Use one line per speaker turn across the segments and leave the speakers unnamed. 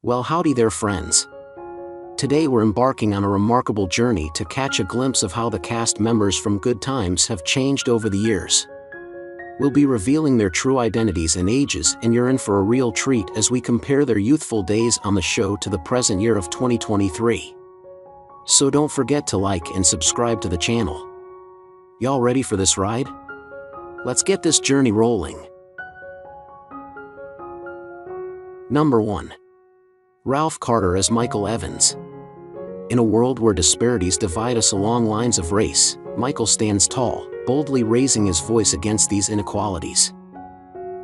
Well, howdy there, friends. Today we're embarking on a remarkable journey to catch a glimpse of how the cast members from Good Times have changed over the years. We'll be revealing their true identities and ages, and you're in for a real treat as we compare their youthful days on the show to the present year of 2023. So don't forget to like and subscribe to the channel. Y'all ready for this ride? Let's get this journey rolling. Number 1. Ralph Carter as Michael Evans. In a world where disparities divide us along lines of race, Michael stands tall, boldly raising his voice against these inequalities.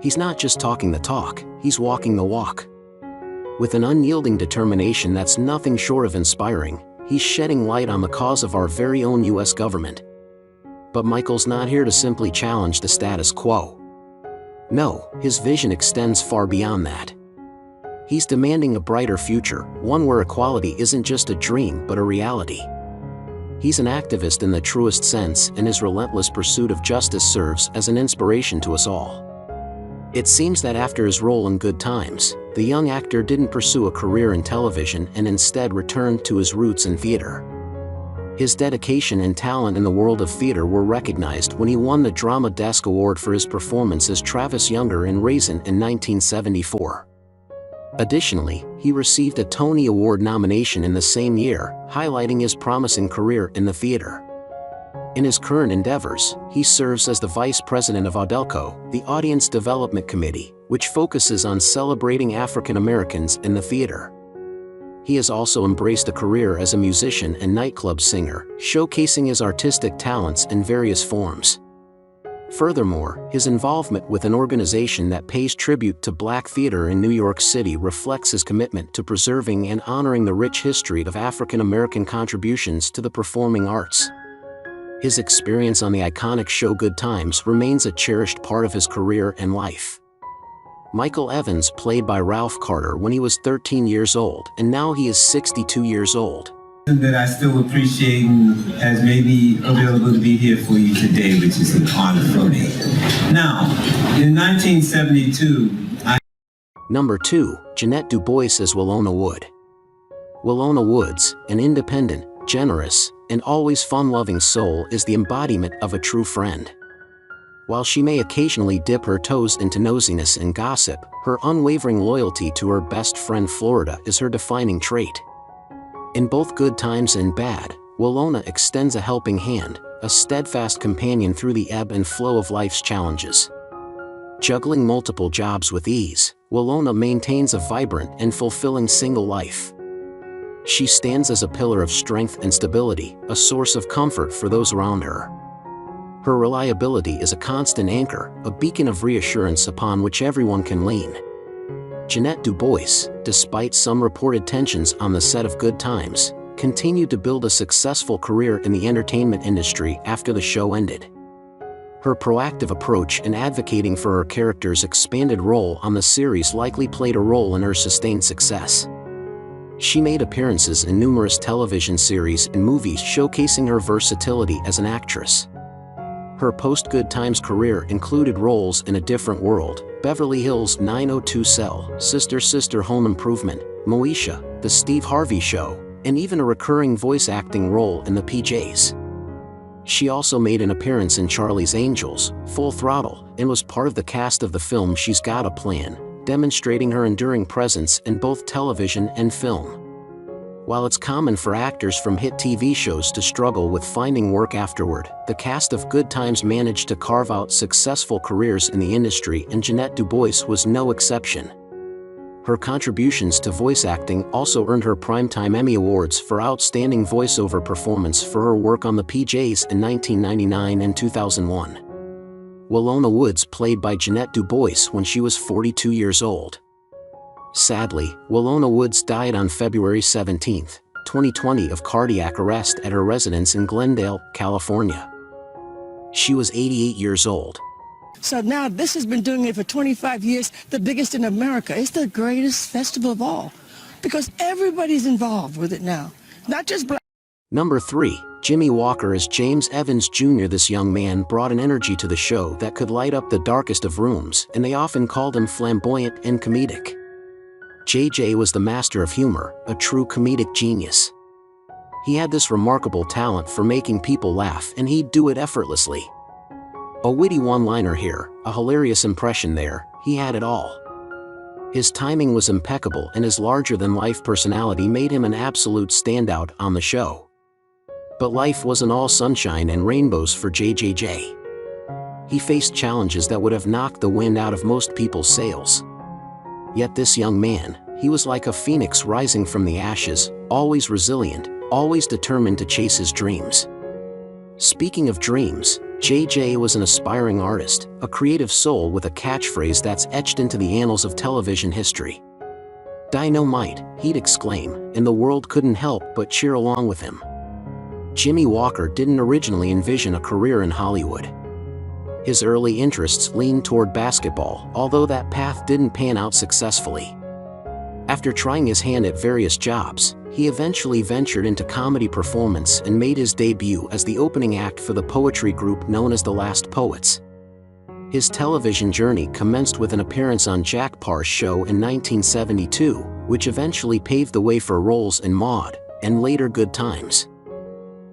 He's not just talking the talk, he's walking the walk. With an unyielding determination that's nothing short of inspiring, he's shedding light on the cause of our very own US government. But Michael's not here to simply challenge the status quo. No, his vision extends far beyond that. He's demanding a brighter future, one where equality isn't just a dream but a reality. He's an activist in the truest sense, and his relentless pursuit of justice serves as an inspiration to us all. It seems that after his role in Good Times, the young actor didn't pursue a career in television and instead returned to his roots in theater. His dedication and talent in the world of theater were recognized when he won the Drama Desk Award for his performance as Travis Younger in Raisin in 1974. Additionally, he received a Tony Award nomination in the same year, highlighting his promising career in the theater. In his current endeavors, he serves as the Vice President of Audelco, the Audience Development Committee, which focuses on celebrating African Americans in the theater. He has also embraced a career as a musician and nightclub singer, showcasing his artistic talents in various forms. Furthermore, his involvement with an organization that pays tribute to Black theater in New York City reflects his commitment to preserving and honoring the rich history of African American contributions to the performing arts. His experience on the iconic show Good Times remains a cherished part of his career and life. Michael Evans played by Ralph Carter when he was 13 years old, and now he is 62 years old.
That I still appreciate and has made me available to be here for you today, which is an honor for me. Now, in 1972,
Number 2. Janette DuBose as Willona Wood. Willona Wood's, an independent, generous, and always fun-loving soul, is the embodiment of a true friend. While she may occasionally dip her toes into nosiness and gossip, her unwavering loyalty to her best friend Florida is her defining trait. In both good times and bad, Willona extends a helping hand, a steadfast companion through the ebb and flow of life's challenges. Juggling multiple jobs with ease, Willona maintains a vibrant and fulfilling single life. She stands as a pillar of strength and stability, a source of comfort for those around her. Her reliability is a constant anchor, a beacon of reassurance upon which everyone can lean. Janette DuBose, despite some reported tensions on the set of Good Times, continued to build a successful career in the entertainment industry after the show ended. Her proactive approach in advocating for her character's expanded role on the series likely played a role in her sustained success. She made appearances in numerous television series and movies showcasing her versatility as an actress. Her post-Good Times career included roles in A Different World, Beverly Hills 90210, Sister Home Improvement, Moesha, The Steve Harvey Show, and even a recurring voice acting role in The PJs. She also made an appearance in Charlie's Angels, Full Throttle, and was part of the cast of the film She's Got a Plan, demonstrating her enduring presence in both television and film. While it's common for actors from hit TV shows to struggle with finding work afterward, the cast of Good Times managed to carve out successful careers in the industry, and Janette DuBose was no exception. Her contributions to voice acting also earned her Primetime Emmy Awards for Outstanding Voiceover Performance for her work on The PJs in 1999 and 2001. Willona Wood's played by Janette DuBose when she was 42 years old. Sadly, Willona Woods died on February 17, 2020 of cardiac arrest at her residence in Glendale, California. She was 88 years old.
So now this has been doing it for 25 years, the biggest in America. It's the greatest festival of all because everybody's involved with it now, not just black.
Number 3. Jimmy Walker as James Evans Jr. This young man brought an energy to the show that could light up the darkest of rooms, and they often called him flamboyant and comedic. JJ was the master of humor, a true comedic genius. He had this remarkable talent for making people laugh, and he'd do it effortlessly. A witty one-liner here, a hilarious impression there, he had it all. His timing was impeccable, and his larger-than-life personality made him an absolute standout on the show. But life wasn't all sunshine and rainbows for JJJ. He faced challenges that would have knocked the wind out of most people's sails. Yet this young man, he was like a phoenix rising from the ashes, always resilient, always determined to chase his dreams. Speaking of dreams, JJ was an aspiring artist, a creative soul with a catchphrase that's etched into the annals of television history. "Dynamite," he'd exclaim, and the world couldn't help but cheer along with him. Jimmy Walker didn't originally envision a career in Hollywood. His early interests leaned toward basketball, although that path didn't pan out successfully. After trying his hand at various jobs, he eventually ventured into comedy performance and made his debut as the opening act for the poetry group known as the Last Poets. His television journey commenced with an appearance on Jack Parr's show in 1972, which eventually paved the way for roles in Maude, and later Good Times.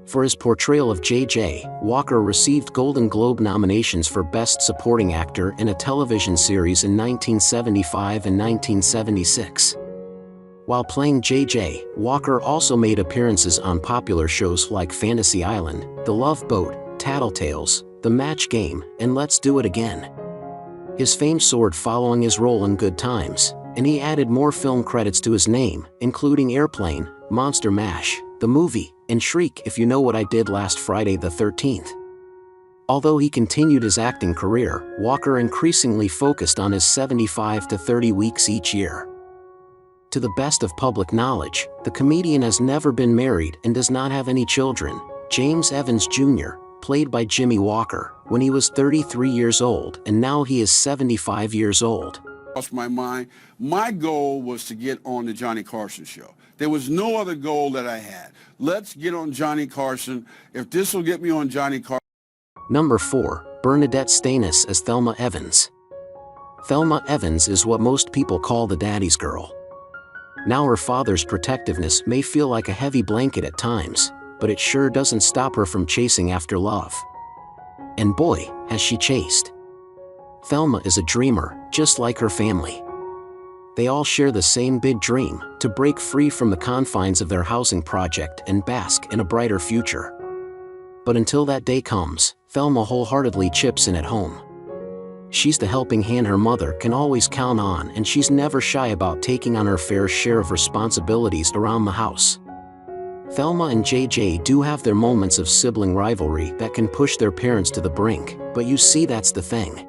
For his portrayal of JJ, Walker received Golden Globe nominations for Best Supporting Actor in a Television Series in 1975 and 1976. While playing JJ, Walker also made appearances on popular shows like Fantasy Island, The Love Boat, Tattletales, The Match Game, and Let's Do It Again. His fame soared following his role in Good Times, and he added more film credits to his name, including Airplane, Monster Mash, the movie, and Shriek If You Know What I Did Last Friday the 13th. Although he continued his acting career, Walker increasingly focused on his 75 to 30 weeks each year. To the best of public knowledge, the comedian has never been married and does not have any children. James Evans Jr., played by Jimmy Walker, when he was 33 years old, and now he is 75 years old.
Crossed my mind. My goal was to get on the Johnny Carson show. There was no other goal that I had. Let's get on Johnny Carson. If this will get me on Johnny Carson.
Number 4, Bernadet Stanis as Thelma Evans. Thelma Evans is what most people call the daddy's girl. Now her father's protectiveness may feel like a heavy blanket at times, but it sure doesn't stop her from chasing after love. And boy, has she chased. Thelma is a dreamer, just like her family. They all share the same big dream, to break free from the confines of their housing project and bask in a brighter future. But until that day comes, Thelma wholeheartedly chips in at home. She's the helping hand her mother can always count on, and she's never shy about taking on her fair share of responsibilities around the house. Thelma and JJ do have their moments of sibling rivalry that can push their parents to the brink, but you see, that's the thing.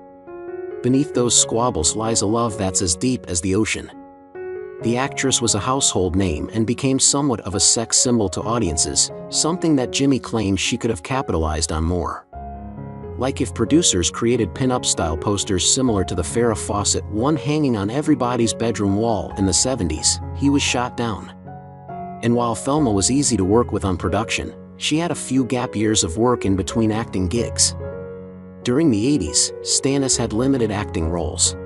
Beneath those squabbles lies a love that's as deep as the ocean. The actress was a household name and became somewhat of a sex symbol to audiences, something that Jimmy claims she could have capitalized on more. Like if producers created pin-up-style posters similar to the Farrah Fawcett one hanging on everybody's bedroom wall in the 70s, he was shot down. And while Thelma was easy to work with on production, she had a few gap years of work in between acting gigs. During the 80s, Stanis had limited acting roles.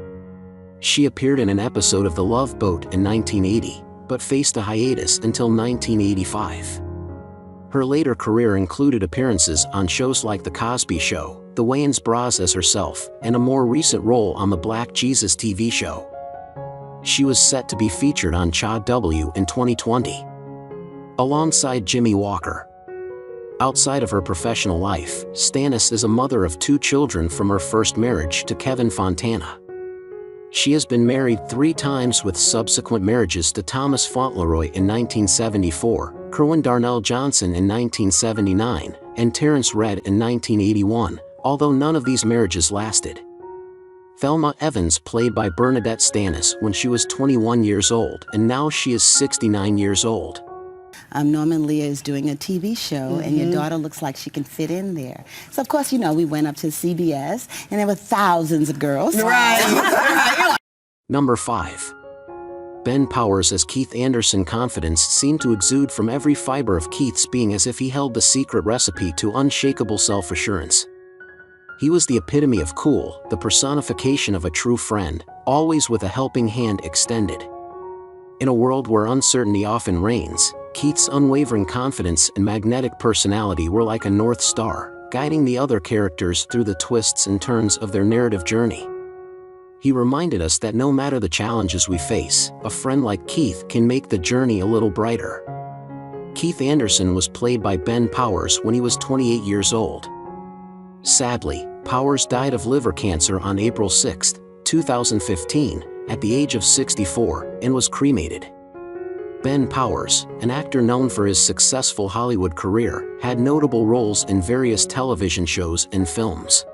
She appeared in an episode of The Love Boat in 1980, but faced a hiatus until 1985. Her later career included appearances on shows like The Cosby Show, The Wayans-Bras as herself, and a more recent role on the Black Jesus TV show. She was set to be featured on Cha W in 2020, alongside Jimmy Walker. Outside of her professional life, Stanis is a mother of 2 children from her first marriage to Kevin Fontana. She has been married 3 times with subsequent marriages to Thomas Fauntleroy in 1974, Kerwin Darnell Johnson in 1979, and Terrence Redd in 1981, although none of these marriages lasted. Thelma Evans played by Bernadet Stanis when she was 21 years old, and now she is 69 years old.
Norman Lear is doing a TV show, and your daughter looks like she can fit in there. So, of course, you know, we went up to CBS, and there were thousands of girls.
Right.
Number 5. Ben Powers as Keith Anderson. Confidence seemed to exude from every fiber of Keith's being, as if he held the secret recipe to unshakable self-assurance. He was the epitome of cool, the personification of a true friend, always with a helping hand extended. In a world where uncertainty often reigns, Keith's unwavering confidence and magnetic personality were like a North Star, guiding the other characters through the twists and turns of their narrative journey. He reminded us that no matter the challenges we face, a friend like Keith can make the journey a little brighter. Keith Anderson was played by Ben Powers when he was 28 years old. Sadly, Powers died of liver cancer on April 6, 2015, at the age of 64, and was cremated. Ben Powers, an actor known for his successful Hollywood career, had notable roles in various television shows and films.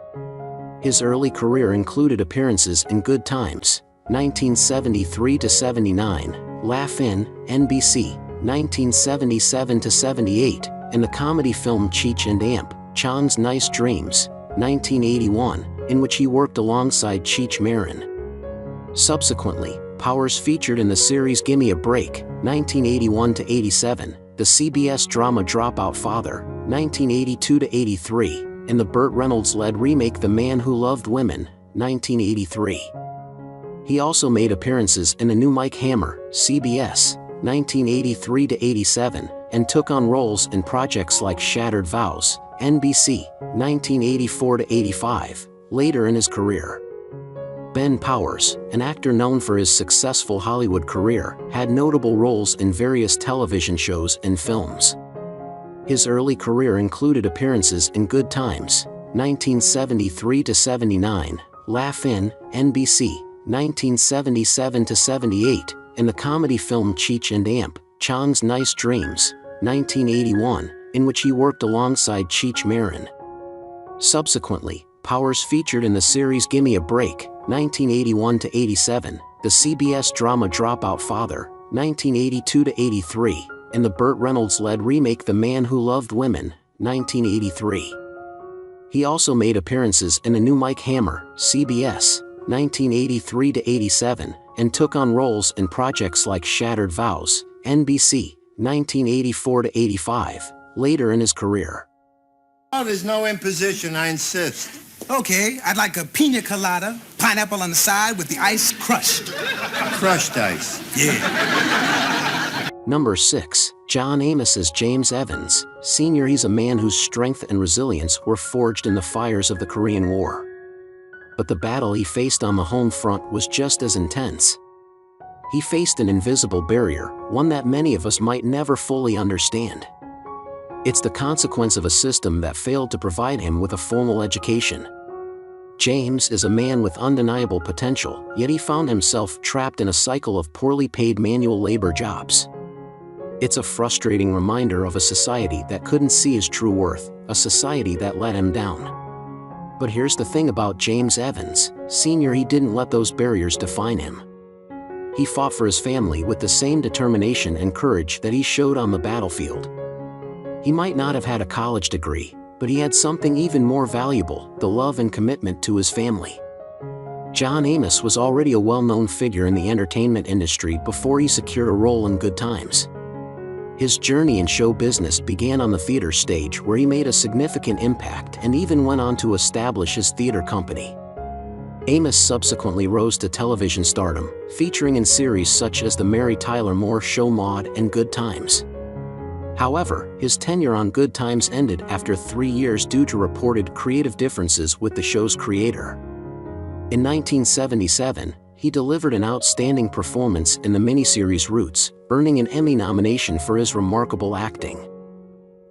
His early career included appearances in Good Times, 1973-79, Laugh-In, NBC, 1977-78, and the comedy film Cheech and Amp, Chang's Nice Dreams, 1981, in which he worked alongside Cheech Marin. Subsequently, Powers featured in the series Gimme a Break, 1981-87, the CBS drama Dropout Father, 1982-83, and the Burt Reynolds-led remake The Man Who Loved Women, 1983. He also made appearances in The New Mike Hammer, CBS, 1983-87, and took on roles in projects like Shattered Vows, NBC, 1984-85, later in his career. Ben Powers, an actor known for his successful Hollywood career, had notable roles in various television shows and films. His early career included appearances in Good Times, 1973-79, Laugh-In, NBC, 1977-78, and the comedy film Cheech and Amp, Chang's Nice Dreams, 1981, in which he worked alongside Cheech Marin. Subsequently, Powers featured in the series Gimme a Break, 1981-87, the CBS drama Dropout Father, 1982-83, and the Burt Reynolds-led remake The Man Who Loved Women, 1983. He also made appearances in The New Mike Hammer, CBS, 1983-87, and took on roles in projects like Shattered Vows, NBC, 1984-85, later in his career.
Oh, there's no imposition, I insist.
Okay, I'd like a pina colada, pineapple on the side with the ice crushed.
Crushed ice.
Yeah.
Number 6. John Amos as James Evans, Sr. He's a man whose strength and resilience were forged in the fires of the Korean War. But the battle he faced on the home front was just as intense. He faced an invisible barrier, one that many of us might never fully understand. It's the consequence of a system that failed to provide him with a formal education. James is a man with undeniable potential, yet he found himself trapped in a cycle of poorly paid manual labor jobs. It's a frustrating reminder of a society that couldn't see his true worth, a society that let him down. But here's the thing about James Evans, Sr. He didn't let those barriers define him. He fought for his family with the same determination and courage that he showed on the battlefield. He might not have had a college degree, but he had something even more valuable, the love and commitment to his family. John Amos was already a well-known figure in the entertainment industry before he secured a role in Good Times. His journey in show business began on the theater stage, where he made a significant impact and even went on to establish his theater company. Amos subsequently rose to television stardom, featuring in series such as The Mary Tyler Moore Show, Maude, and Good Times. However, his tenure on Good Times ended after 3 years due to reported creative differences with the show's creator. In 1977, he delivered an outstanding performance in the miniseries Roots, earning an Emmy nomination for his remarkable acting.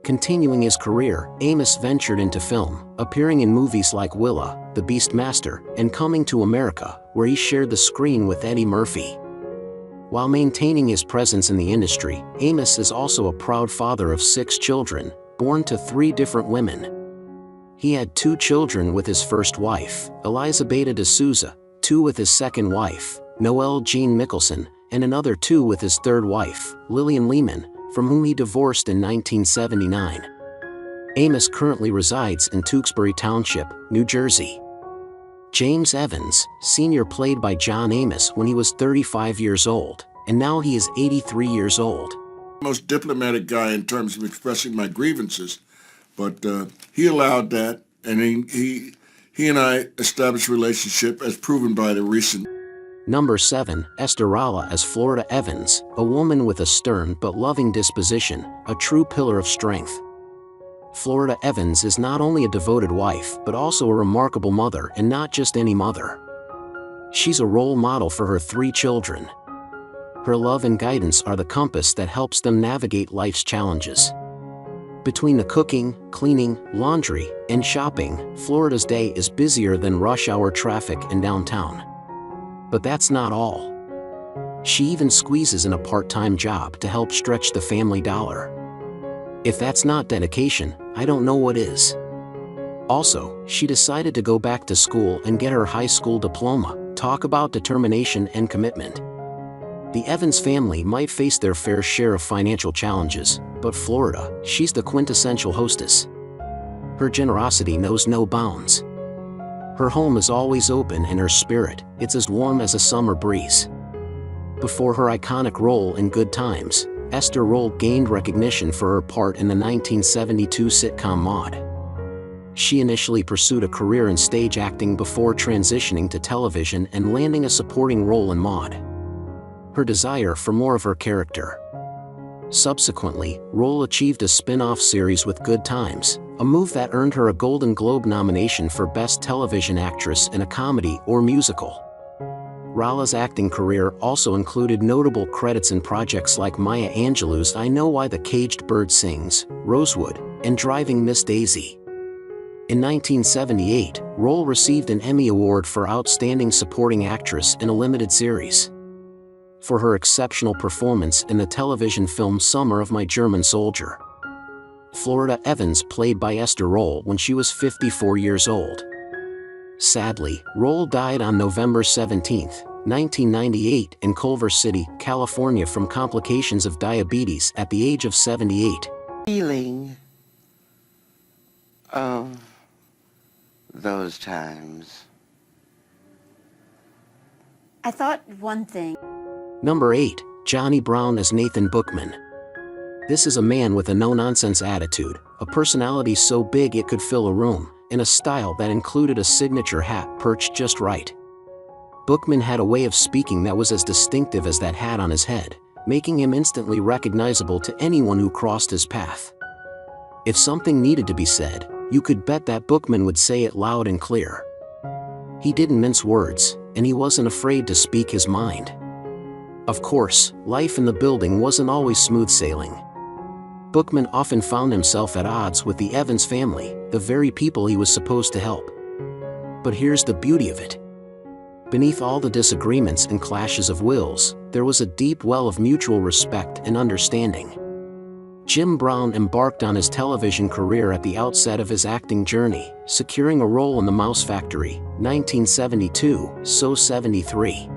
Continuing his career, Amos ventured into film, appearing in movies like Willa, The Beastmaster, and Coming to America, where he shared the screen with Eddie Murphy. While maintaining his presence in the industry, Amos is also a proud father of 6 children, born to 3 different women. He had 2 children with his first wife, Elizabeth D'Souza, 2 with his second wife, Noelle Jean Mickelson, and another 2 with his third wife, Lillian Lehman, from whom he divorced in 1979. Amos currently resides in Tewksbury Township, New Jersey. James Evans, Sr. played by John Amos when he was 35 years old, and now he is 83 years old.
Most diplomatic guy in terms of expressing my grievances, but he allowed that, and he and I established a relationship as proven by the recent.
Number 7, Esther R as Florida Evans, a woman with a stern but loving disposition, a true pillar of strength. Florida Evans is not only a devoted wife but also a remarkable mother, and not just any mother. She's a role model for her 3 children. Her love and guidance are the compass that helps them navigate life's challenges. Between the cooking, cleaning, laundry, and shopping, Florida's day is busier than rush hour traffic in downtown. But that's not all. She even squeezes in a part-time job to help stretch the family dollar. If that's not dedication, I don't know what is. Also, she decided to go back to school and get her high school diploma. Talk about determination and commitment. The Evans family might face their fair share of financial challenges, but Florida, she's the quintessential hostess. Her generosity knows no bounds. Her home is always open and her spirit, it's as warm as a summer breeze. Before her iconic role in Good Times, Esther R gained recognition for her part in the 1972 sitcom Maude. She initially pursued a career in stage acting before transitioning to television and landing a supporting role in Maude. Her desire for more of her character. Subsequently, R achieved a spin-off series with Good Times, a move that earned her a Golden Globe nomination for Best Television Actress in a Comedy or Musical. Rala's acting career also included notable credits in projects like Maya Angelou's I Know Why the Caged Bird Sings, Rosewood, and Driving Miss Daisy. In 1978, R received an Emmy Award for Outstanding Supporting Actress in a Limited Series. For her exceptional performance in the television film Summer of My German Soldier. Florida Evans played by Esther R when she was 54 years old. Sadly, R died on November 17, 1998 in Culver City, California from complications of diabetes at the age of 78.
Feeling of those times.
I thought one thing.
Number 8, Johnny Brown as Nathan Bookman. This is a man with a no-nonsense attitude, a personality so big it could fill a room, and a style that included a signature hat perched just right. Bookman had a way of speaking that was as distinctive as that hat on his head, making him instantly recognizable to anyone who crossed his path. If something needed to be said, you could bet that Bookman would say it loud and clear. He didn't mince words, and he wasn't afraid to speak his mind. Of course, life in the building wasn't always smooth sailing. Bookman often found himself at odds with the Evans family, the very people he was supposed to help. But here's the beauty of it. Beneath all the disagreements and clashes of wills, there was a deep well of mutual respect and understanding. Jim Brown embarked on his television career at the outset of his acting journey, securing a role in The Mouse Factory, 1972, so 73.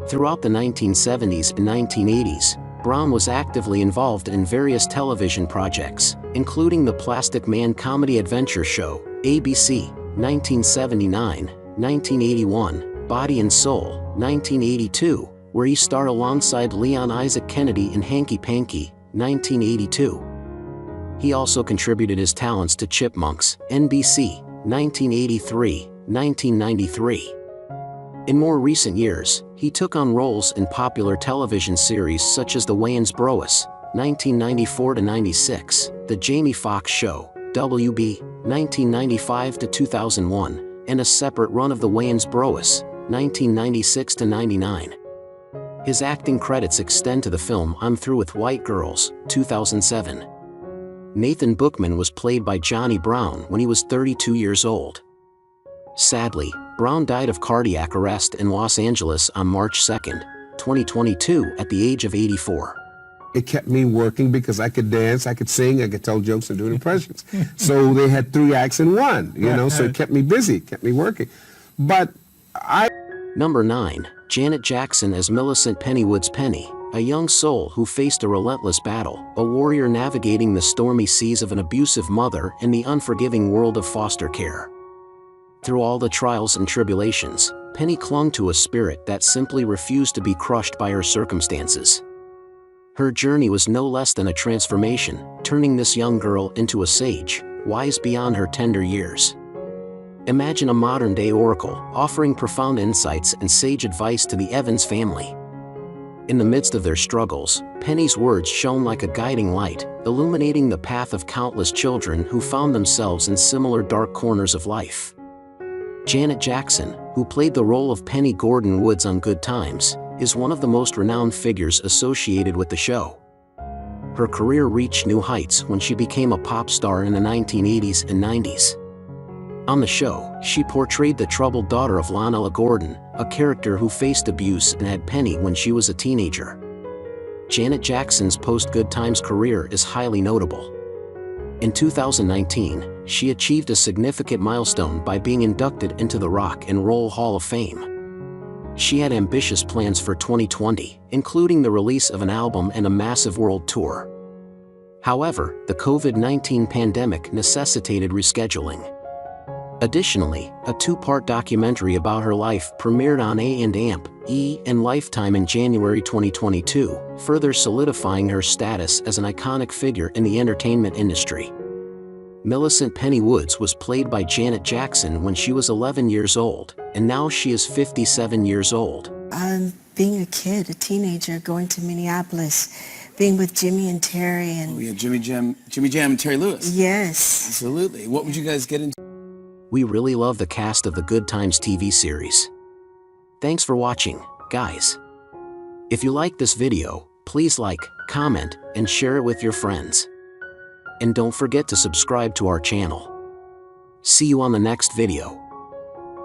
Throughout the 1970s and 1980s, Brown was actively involved in various television projects, including the Plastic Man comedy adventure show, ABC, 1979, 1981, Body and Soul, 1982, where he starred alongside Leon Isaac Kennedy in Hanky Panky, 1982. He also contributed his talents to Chipmunks, NBC, 1983, 1993. In more recent years, he took on roles in popular television series such as The Wayans Bros, 1994-96, The Jamie Foxx Show, WB, 1995-2001, and a separate run of The Wayans Bros, 1996-99. His acting credits extend to the film I'm Through with White Girls, 2007. Nathan Bookman was played by Johnny Brown when he was 32 years old. Sadly, Brown died of cardiac arrest in Los Angeles on March 2, 2022 at the age of 84.
It kept me working because I could dance, I could sing, I could tell jokes and do impressions. So they had 3 acts in one, so it kept me busy, kept me working. But
Number 9, Janet Jackson as Millicent Pennywood's Penny, a young soul who faced a relentless battle, a warrior navigating the stormy seas of an abusive mother and the unforgiving world of foster care. Through all the trials and tribulations, Penny clung to a spirit that simply refused to be crushed by her circumstances. Her journey was no less than a transformation, turning this young girl into a sage, wise beyond her tender years. Imagine a modern-day oracle, offering profound insights and sage advice to the Evans family. In the midst of their struggles, Penny's words shone like a guiding light, illuminating the path of countless children who found themselves in similar dark corners of life. Janet Jackson, who played the role of Penny Gordon Woods on Good Times, is one of the most renowned figures associated with the show. Her career reached new heights when she became a pop star in the 1980s and 90s. On the show, she portrayed the troubled daughter of Lionel Gordon, a character who faced abuse and had Penny when she was a teenager. Janet Jackson's post-Good Times career is highly notable. In 2019, she achieved a significant milestone by being inducted into the Rock and Roll Hall of Fame. She had ambitious plans for 2020, including the release of an album and a massive world tour. However, the COVID-19 pandemic necessitated rescheduling. Additionally, a two-part documentary about her life premiered on A&E and Lifetime in January 2022, further solidifying her status as an iconic figure in the entertainment industry. Millicent Penny Woods was played by Janet Jackson when she was 11 years old, and now she is 57 years old.
Being a kid, a teenager, going to Minneapolis, being with Jimmy and Terry and...
Oh, yeah, Jimmy Jam and Terry Lewis.
Yes.
Absolutely. What would you guys get into?
We really love the cast of the Good Times TV series. Thanks for watching, guys. If you like this video, please like, comment, and share it with your friends. And don't forget to subscribe to our channel. See you on the next video.